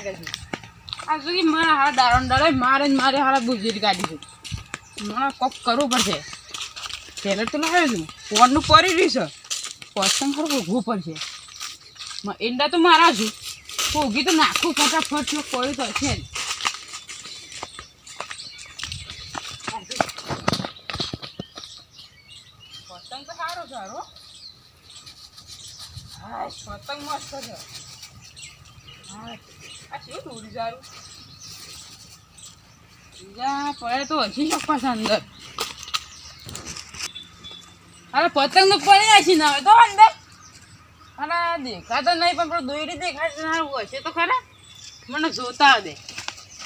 કાઢે છે આ શું કે મારા હારા દાડો મારે હારા બુજીરી કાઢી છે મારે કોક કરવું પડશે ટેલર તો લાવ્યો છું ફોનનું પડી રહ્યું છે પતંગ ખરું ઊભું પડશે ઈંડા તો મારા છું ઊગી તો નાખું ફટાફટ જો પડ્યું તો છે જ પતંગ તો સારો સારો હા પતંગ મસ્ત છે હા આ શું દોરી સારું બીજા પડે તો હજી ચોક્કસ અંદર અરે પતંગ તો પડી જાય છે ને હવે તો અંદર અરે દેખાતો નહીં પણ પેલો દોરી દેખાય સારું હશે તો ખરા મને જોતા દે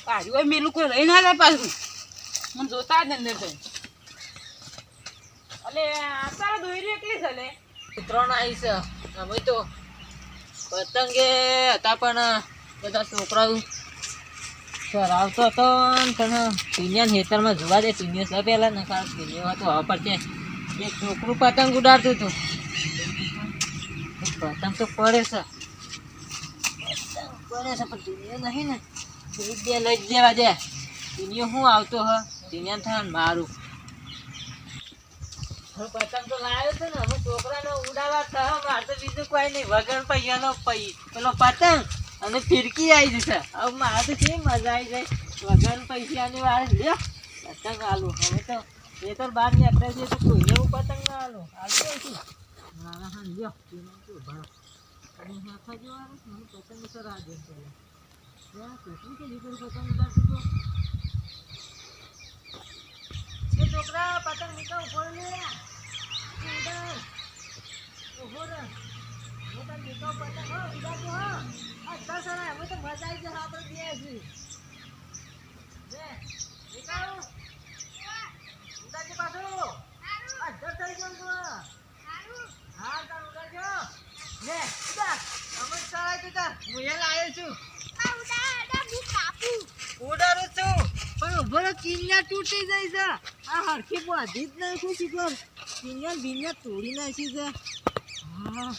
કાઢ્યું હોય મેલું કોઈ રહી ના જાય પાછું મને જોતા જ અંદર તો અલે અત્યારે દોરી એકલી છે લે 3 આવી છે અમે તો પતંગે હતા પણ બધા છોકરાઓ ચરાવતો હતો પણ ટીનિયા ખેતરમાં જોવા દે ટીનિયો છે પહેલાં ને કારણ ટીનિયો હતો હવે પડશે એક છોકરું પતંગ ઉડાડતું હતું પતંગ તો પડે છે પણ ટીનિયો નહીં ને બે લઈ જ દેવા દે ટીનિયો શું આવતો હ ટીનિયા થાય ને મારું પતંગ તો લાવ્યો છે ને હવે છોકરાને ઉડાડવા થયો મારે તો બીજું કોઈ નહીં વગર પૈયાનો પેલો પતંગ અને ફિરકી આવી જશે હવે મારે તો કેવી મજા આવી જાય વગર પૈસાની વાર લ્યો પતંગ આલું હવે તો એ તો બહાર નીકળે છે તો કોઈને એવું પતંગ ના આલું આવતો છું મારા હા લ્યો પતંગ સર આ દે કેટલી કે લીધું પતંગ ઉડાડતું તો છોકરા પતંગ નીકળ ઉભો લે ઉભો રે હું તને નીકળ પતંગ હો ઉડાડતો હો અત્યારે સર હવે તો મજા આવી જશે આપણે બે છીએ લે નીકળ ઉડાડજે પાછો અધર થઈ ગયો તો હા તાર ઉડાડજો લે ઉડાડ અમે ચાલે તો તાર હું એ લાવ્યો છું ઉડાડું છું પણ ઉભો રે કિન્યા તૂટી જાય છે આ હરખી બાંધી જ નાખું છું પર કિન્યા બીન્યા તોડી નાખી છે હા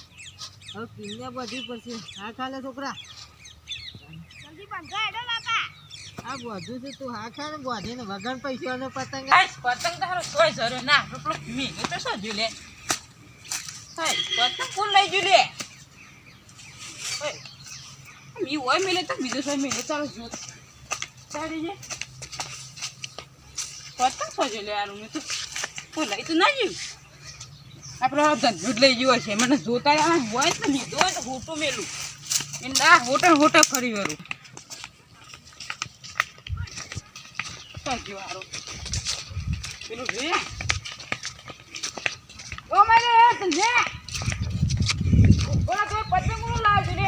હવે કિન્યા બધી પડશે હા ખાલે છોકરા આ બધું છે તું હા ખા ને બાંધી ને વગર પૈસાનો પતંગ પતંગ તારો કોઈ જરૂર ના પેલો મીને તો શું જોઈ લે પતંગ કોણ લઈ જોઈ લે મી હોય મેલે તો બીજું સાહેબ મેલે ચાલો જો ચાલી જાય પતંગ સોજો લે આનું મેં તો કોઈ લઈ તો ના જ્યું આપણે ધંધો જ લઈ ગયો છે મને જોતા હોય ને લીધો હોય તો હોટો મેલું એને આ હોટે ફરી વરું સાચું હારું પેલું જોઈએ ઓ મારે લે બોલા તો પતંગ કોણ લાવજો લે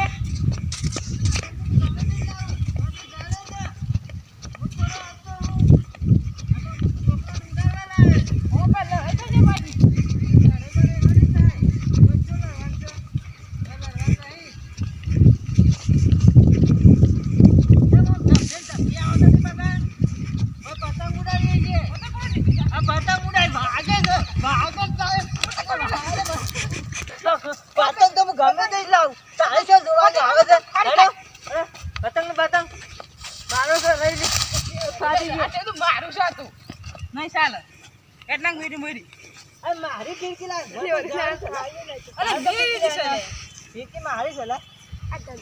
પતંગ તો હું ગમે તે જ લાવું તારે શું જોવાનું આવે છે પતંગ પતંગ મારો છે લઈ લે મારું છે તું નહીં ચાલે એટલા મીઠી મોરી મારી ખીડકી લાવ ખીડકી મારી છે લે ખબર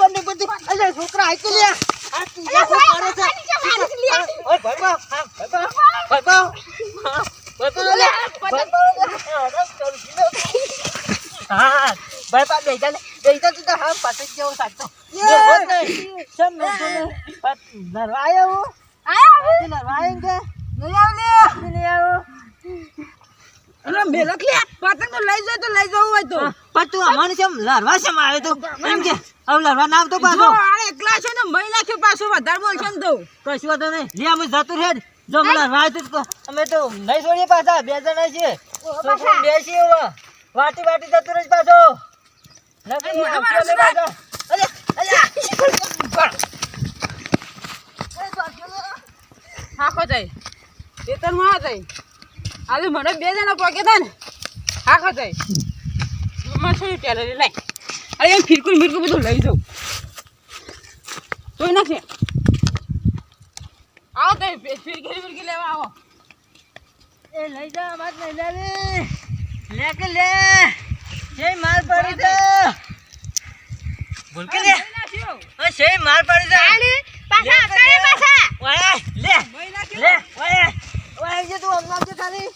નહીં પડતી અલ્યા છોકરા આઈ લે આ તું શું કરે છે ઓય ભાઈ હા ભાઈ પા બેજા તું તો હા પતંગ જેવો સાચો નરવાયો નરવાય કે નહીં આવ અરે મેલક લે પતંગ તો લઈ જાય તો લઈ જવું હોય તો પણ તું અમારે કેમ લરવા છે આવે તો એમ કે હવે લરવા નામ તો પાછો એકલા છે ને મહી નાખ્યો પાછો વધારે બોલશે ને તો કશું વાતો નહીં લે અમે જતું રે જો લરવા અમે તો નહીં છોડીએ પાછા 2 જણા છીએ છોકરા બેસી હવે વાટી જતું રહે પાછો આખો જાય ખેતરમાં જાય આજે મને 2 જણા પગે હતા ને આખો જાય શું ટેલર લઈ અરે એમ ફિરકું મિરકું બધું લઈ જાઉં તોય નાખે આવો તો ફિરકી લેવા આવો એ લઈ જા મત લઈ જા લે કે લે જે માલ પડી તો બોલ કે લે ઓ સે માલ પડી તો પાછા કરે પાછા ઓય લે લે ઓય ઓય જે તું અમનામ જે ખાલી